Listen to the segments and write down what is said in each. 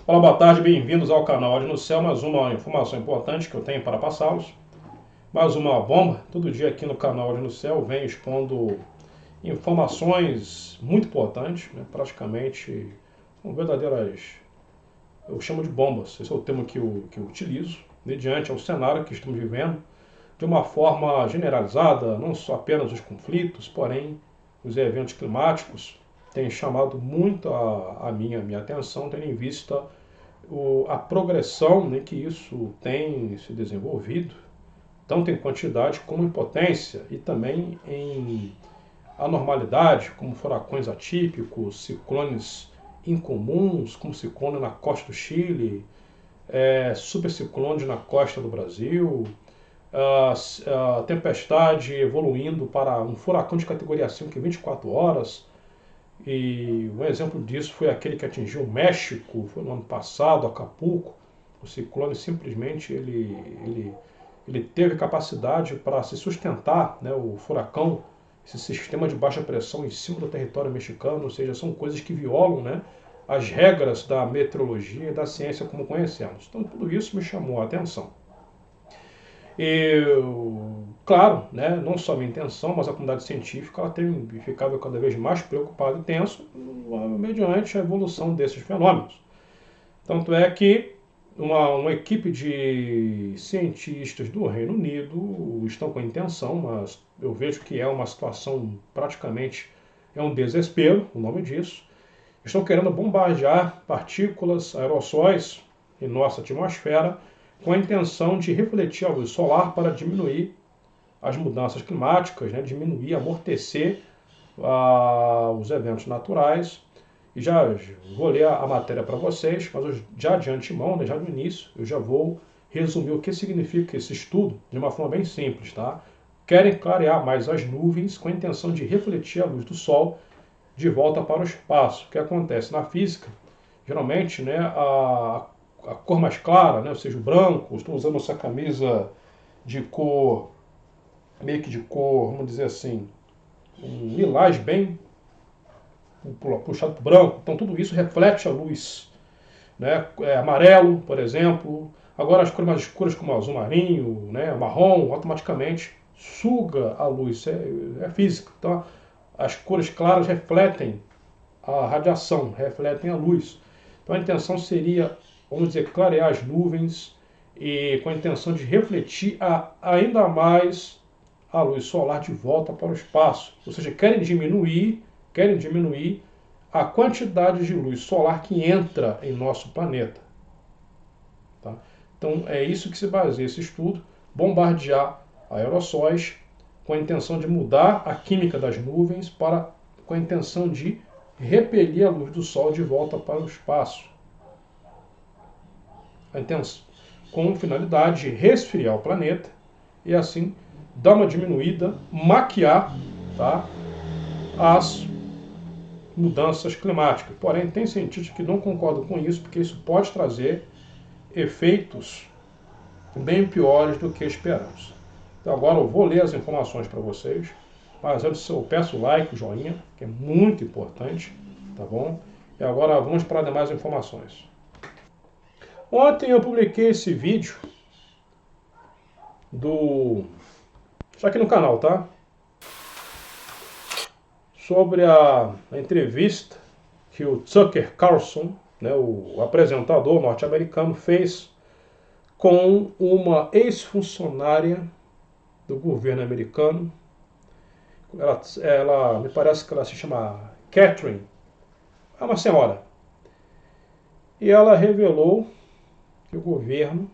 Olá, boa tarde, bem-vindos ao canal Olhos no Céu. Mais uma informação importante que eu tenho para passá-los. Mais uma bomba. Todo dia aqui no canal Olhos no Céu venho expondo informações muito importantes, né? Praticamente são verdadeiras, eu chamo de bombas. Esse é o termo que eu utilizo, mediante ao cenário que estamos vivendo, de uma forma generalizada, não só apenas os conflitos, porém os eventos climáticos têm chamado muito a minha atenção, tendo em vista a progressão, né, que isso tem se desenvolvido, tanto em quantidade como em potência, e também em anormalidade, como furacões atípicos, ciclones incomuns, como ciclone na costa do Chile, superciclones na costa do Brasil, a tempestade evoluindo para um furacão de categoria 5 em 24 horas. E um exemplo disso foi aquele que atingiu o México, foi no ano passado, Acapulco. O ciclone simplesmente ele teve capacidade para se sustentar, né, o furacão, esse sistema de baixa pressão em cima do território mexicano, ou seja, são coisas que violam, né, as regras da meteorologia e da ciência como conhecemos. Então tudo isso me chamou a atenção. Claro, né, não só a minha intenção, mas a comunidade científica ela tem ficado cada vez mais preocupada e tenso mediante a evolução desses fenômenos. Tanto é que uma equipe de cientistas do Reino Unido estão com a intenção, mas eu vejo que é uma situação praticamente, é um desespero, o nome disso, estão querendo bombardear partículas, aerossóis em nossa atmosfera com a intenção de refletir a luz solar para diminuir as mudanças climáticas, né, diminuir, amortecer os eventos naturais. E já vou ler a matéria para vocês, mas já de antemão, né, já no início, eu já vou resumir o que significa esse estudo de uma forma bem simples. Tá? Querem clarear mais as nuvens com a intenção de refletir a luz do Sol de volta para o espaço. O que acontece na física, geralmente, né, a cor mais clara, né, ou seja, o branco, estou usando essa camisa de cor, meio que de cor, vamos dizer assim, um lilás bem puxado para o branco, então tudo isso reflete a luz, né, amarelo, por exemplo. Agora as cores mais escuras como azul marinho, né, marrom, automaticamente suga a luz, é física. Então as cores claras refletem a radiação, refletem a luz. Então a intenção seria, vamos dizer, clarear as nuvens e com a intenção de refletir ainda mais a luz solar de volta para o espaço. Ou seja, querem diminuir a quantidade de luz solar que entra em nosso planeta. Tá? Então é isso que se baseia esse estudo, bombardear aerossóis com a intenção de mudar a química das nuvens com a intenção de repelir a luz do Sol de volta para o espaço. A intenção, com finalidade de resfriar o planeta e assim dar uma diminuída, maquiar, tá, as mudanças climáticas. Porém, tem cientistas que não concordam com isso, porque isso pode trazer efeitos bem piores do que esperamos. Então agora eu vou ler as informações para vocês, mas antes eu peço o like, o joinha, que é muito importante, tá bom? E agora vamos para demais informações. Ontem eu publiquei esse vídeo está aqui no canal, tá? Sobre a entrevista que o Tucker Carlson, né, o apresentador norte-americano, fez com uma ex-funcionária do governo americano. Ela me parece que ela se chama Catherine, é uma senhora. E ela revelou que o governo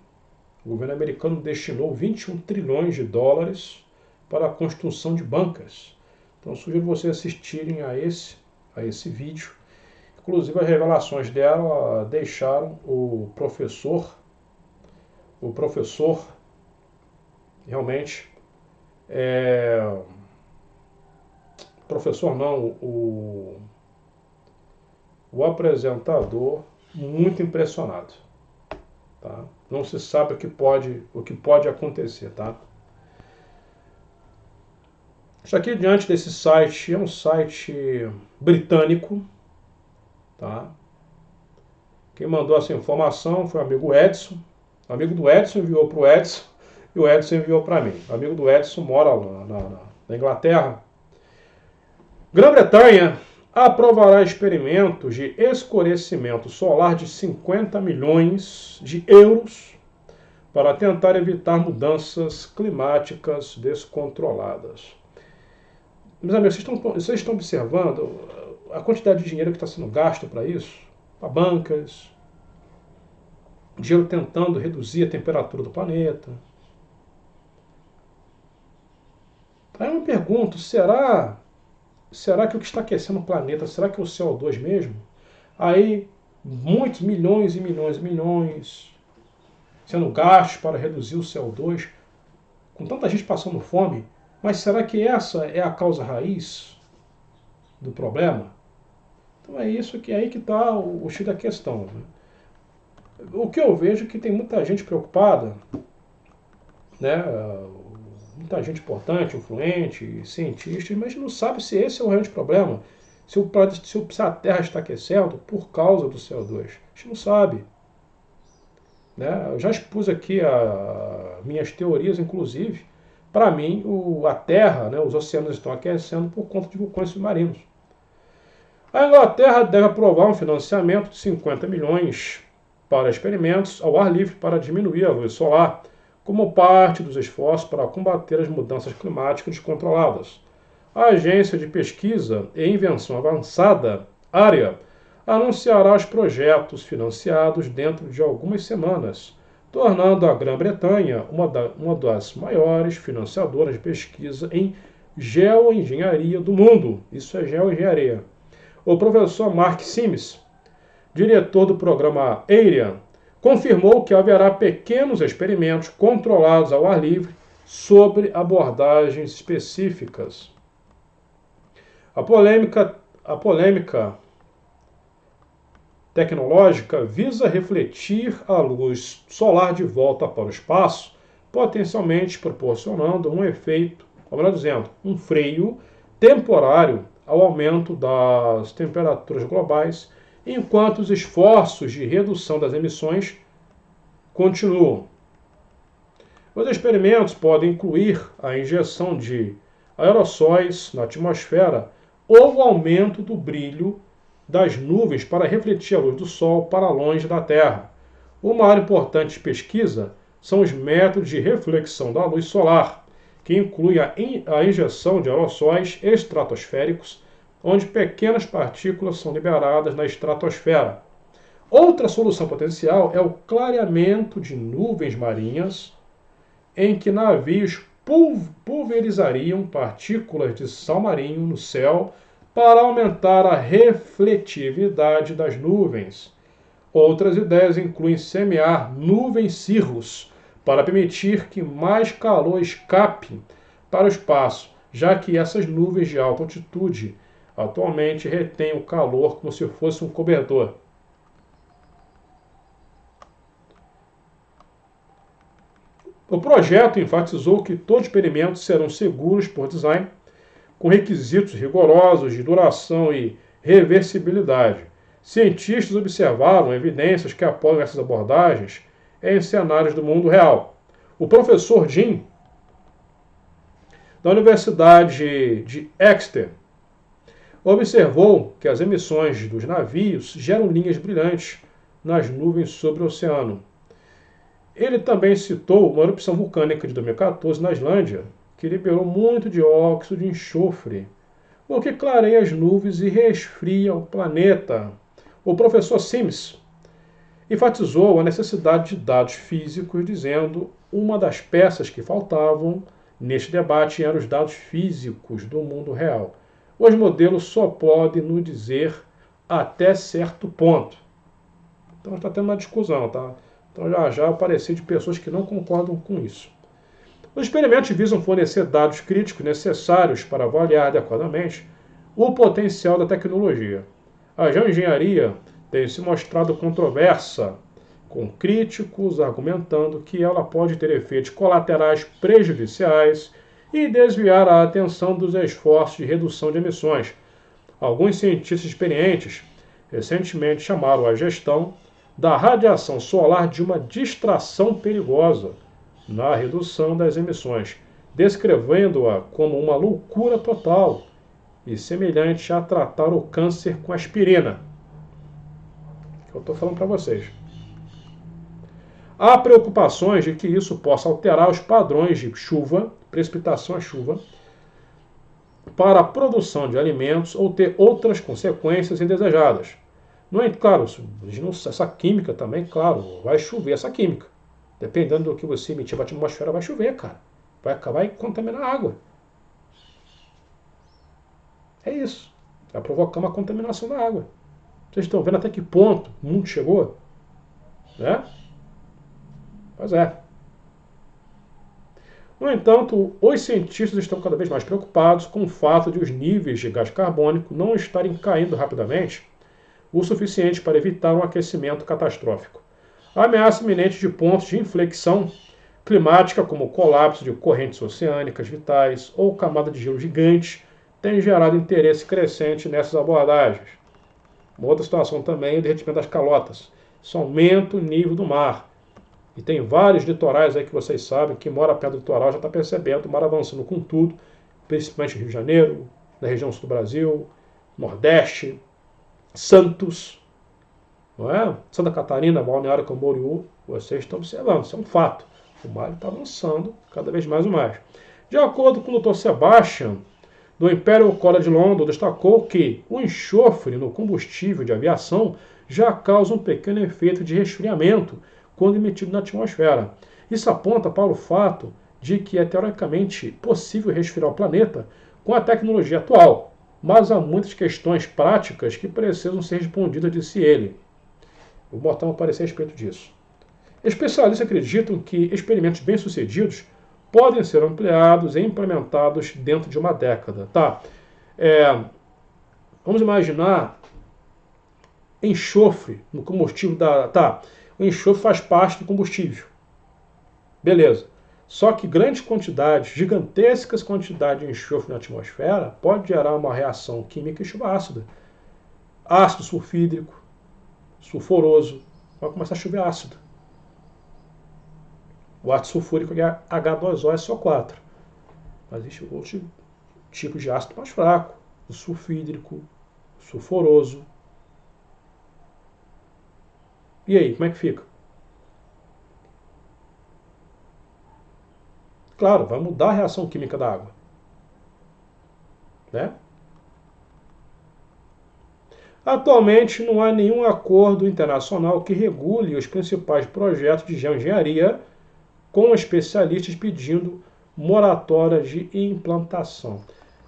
americano destinou 21 trilhões de dólares para a construção de bunkers. Então sugiro vocês assistirem a esse vídeo. Inclusive as revelações dela deixaram o professor realmente, professor não, o apresentador muito impressionado. Tá? Não se sabe o que pode acontecer. Tá? Isso aqui diante desse site é um site britânico, tá? Quem mandou essa informação foi o amigo Edson. O amigo do Edson enviou para o Edson e o Edson enviou para mim. O amigo do Edson mora lá na Inglaterra. Grã-Bretanha aprovará experimentos de escurecimento solar de 50 milhões de euros para tentar evitar mudanças climáticas descontroladas. Meus amigos, vocês estão observando a quantidade de dinheiro que está sendo gasto para isso? Para bancas, dinheiro tentando reduzir a temperatura do planeta. Aí eu me pergunto, será que o que está aquecendo o planeta, será que é o CO2 mesmo? Aí, muitos milhões e milhões e milhões sendo gastos para reduzir o CO2, com tanta gente passando fome, mas será que essa é a causa raiz do problema? Então é isso que é aí que está o X da questão. Né? O que eu vejo é que tem muita gente preocupada, né? Muita gente importante, influente, cientistas, mas não sabe se esse é o grande problema. Se a Terra está aquecendo por causa do CO2. A gente não sabe. Né? Eu já expus aqui as minhas teorias, inclusive. Para mim, a Terra, né, os oceanos estão aquecendo por conta de vulcões submarinos. A Inglaterra deve aprovar um financiamento de 50 milhões para experimentos ao ar livre para diminuir a luz solar, como parte dos esforços para combater as mudanças climáticas descontroladas. A Agência de Pesquisa e Invenção Avançada, ARIA, anunciará os projetos financiados dentro de algumas semanas, tornando a Grã-Bretanha uma das maiores financiadoras de pesquisa em geoengenharia do mundo. Isso é geoengenharia. O professor Mark Sims, diretor do programa ARIA, confirmou que haverá pequenos experimentos controlados ao ar livre sobre abordagens específicas. A polêmica tecnológica visa refletir a luz solar de volta para o espaço, potencialmente proporcionando um efeito, ou melhor dizendo, um freio temporário ao aumento das temperaturas globais, enquanto os esforços de redução das emissões continuam. Os experimentos podem incluir a injeção de aerossóis na atmosfera ou o aumento do brilho das nuvens para refletir a luz do Sol para longe da Terra. Uma área importante de pesquisa são os métodos de reflexão da luz solar, que inclui a injeção de aerossóis estratosféricos, onde pequenas partículas são liberadas na estratosfera. Outra solução potencial é o clareamento de nuvens marinhas, em que navios pulverizariam partículas de sal marinho no céu para aumentar a refletividade das nuvens. Outras ideias incluem semear nuvens-cirros para permitir que mais calor escape para o espaço, já que essas nuvens de alta altitude atualmente retêm o calor como se fosse um cobertor. O projeto enfatizou que todos os experimentos serão seguros por design, com requisitos rigorosos de duração e reversibilidade. Cientistas observaram evidências que apoiam essas abordagens em cenários do mundo real. O professor Jim, da Universidade de Exeter, observou que as emissões dos navios geram linhas brilhantes nas nuvens sobre o oceano. Ele também citou uma erupção vulcânica de 2014 na Islândia, que liberou muito dióxido de enxofre, o que clareia as nuvens e resfria o planeta. O professor Sims enfatizou a necessidade de dados físicos, dizendo uma das peças que faltavam neste debate eram os dados físicos do mundo real. Os modelos só podem nos dizer até certo ponto. Então está tendo uma discussão, tá? Então já apareceu de pessoas que não concordam com isso. Os experimentos visam fornecer dados críticos necessários para avaliar adequadamente o potencial da tecnologia. A geoengenharia tem se mostrado controversa, com críticos argumentando que ela pode ter efeitos colaterais prejudiciais e desviar a atenção dos esforços de redução de emissões. Alguns cientistas experientes recentemente chamaram a gestão da radiação solar de uma distração perigosa na redução das emissões, descrevendo-a como uma loucura total e semelhante a tratar o câncer com aspirina. Que eu estou falando para vocês. Há preocupações de que isso possa alterar os padrões de chuva, precipitação a chuva, para a produção de alimentos ou ter outras consequências indesejadas. Não é claro, essa química também, claro, vai chover essa química. Dependendo do que você emitir para a atmosfera, vai chover, cara. Vai acabar e contaminar a água. É isso. Vai provocar uma contaminação da água. Vocês estão vendo até que ponto o mundo chegou? Né? Pois é. No entanto, os cientistas estão cada vez mais preocupados com o fato de os níveis de gás carbônico não estarem caindo rapidamente o suficiente para evitar um aquecimento catastrófico. A ameaça iminente de pontos de inflexão climática, como o colapso de correntes oceânicas vitais ou camada de gelo gigante, tem gerado interesse crescente nessas abordagens. Uma outra situação também é o derretimento das calotas. Isso aumenta o nível do mar. E tem vários litorais aí que vocês sabem, que mora perto do litoral já está percebendo o mar avançando com tudo, principalmente no Rio de Janeiro, na região sul do Brasil, Nordeste, Santos, não é? Santa Catarina, Balneário Camboriú, vocês estão observando, isso é um fato. O mar está avançando cada vez mais e mais. De acordo com o Dr. Sebastian, do Imperial College London, destacou que o enxofre no combustível de aviação já causa um pequeno efeito de resfriamento quando emitido na atmosfera. Isso aponta para o fato de que é teoricamente possível resfriar o planeta com a tecnologia atual, mas há muitas questões práticas que precisam ser respondidas, disse ele. Vou botar uma parecer a respeito disso. Especialistas acreditam que experimentos bem-sucedidos podem ser ampliados e implementados dentro de uma década. Tá? Vamos imaginar enxofre no combustível da... Tá, o enxofre faz parte do combustível. Beleza. Só que grandes quantidades, gigantescas quantidades de enxofre na atmosfera pode gerar uma reação química e chuva ácida. Ácido sulfídrico, sulfuroso, vai começar a chover ácido. O ácido sulfúrico é H2O, SO4. Mas existe outros tipos de ácido mais fraco, o sulfídrico, o sulfuroso. E aí, como é que fica? Claro, vai mudar a reação química da água. Né? Atualmente, não há nenhum acordo internacional que regule os principais projetos de geoengenharia, com especialistas pedindo moratória de implantação.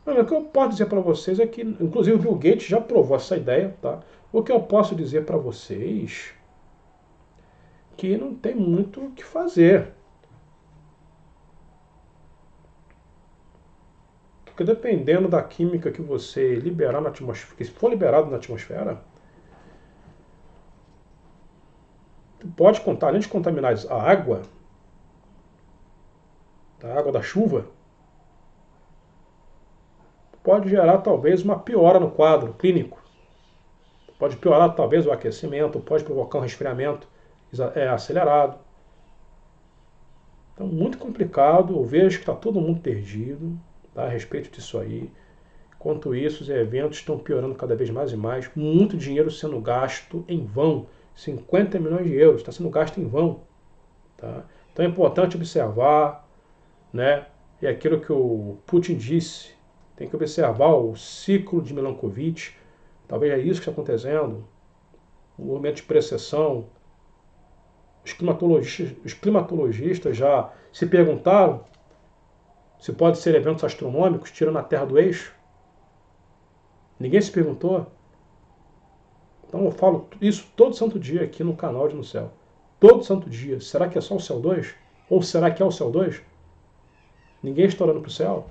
O que eu posso dizer para vocês é que, inclusive o Bill Gates já provou essa ideia, tá? O que eu posso dizer para vocês que não tem muito o que fazer. Porque dependendo da química que você liberar na atmosfera, que se for liberado na atmosfera, pode contar, além de contaminar a água da chuva, pode gerar talvez uma piora no quadro clínico. Pode piorar talvez o aquecimento, pode provocar um resfriamento acelerado. Então, muito complicado. Eu vejo que está todo mundo perdido, tá, a respeito disso aí. Enquanto isso, os eventos estão piorando cada vez mais e mais. Muito dinheiro sendo gasto em vão. 50 milhões de euros está sendo gasto em vão. Tá? Então é importante observar, né? E aquilo que o Putin disse, tem que observar o ciclo de Milankovitch. Talvez é isso que está acontecendo. O movimento de precessão. Os climatologistas já se perguntaram se pode ser eventos astronômicos tirando a Terra do eixo. Ninguém se perguntou. Então eu falo isso todo santo dia aqui no canal de No Céu. Todo santo dia. Será que é só o céu 2? Ou será que é o céu 2? Ninguém está olhando para o céu?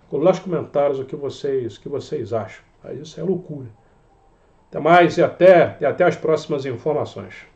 Coloque nos comentários o que vocês acham. Isso é loucura. Até mais e até as próximas informações.